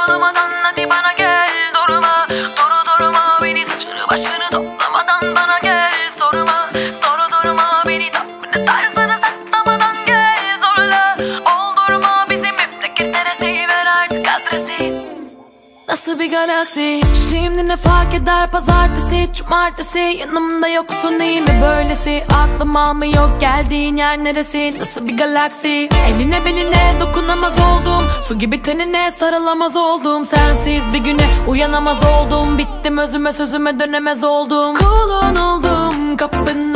durmadan hadi bana gel. Durma, durma beni, saçını başını toplamadan bana gel. Sorma, durma beni, tavrını tarzını saklamadan gel. Zorla oldurma bizim memleket neresi, ver artık adresi. Nasıl bir galaksi? Şimdi ne fark eder pazartesi, cumartesi, yanımda yoksun iyi mi böylesi? Aklım almıyor geldiğin yer neresi? Nasıl bir galaksi? Eline beline dokunamaz oldum, su gibi tenine sarılamaz oldum. Sensiz bir güne uyanamaz oldum, bittim özüme sözüme dönemez oldum. Kulun oldum, kapın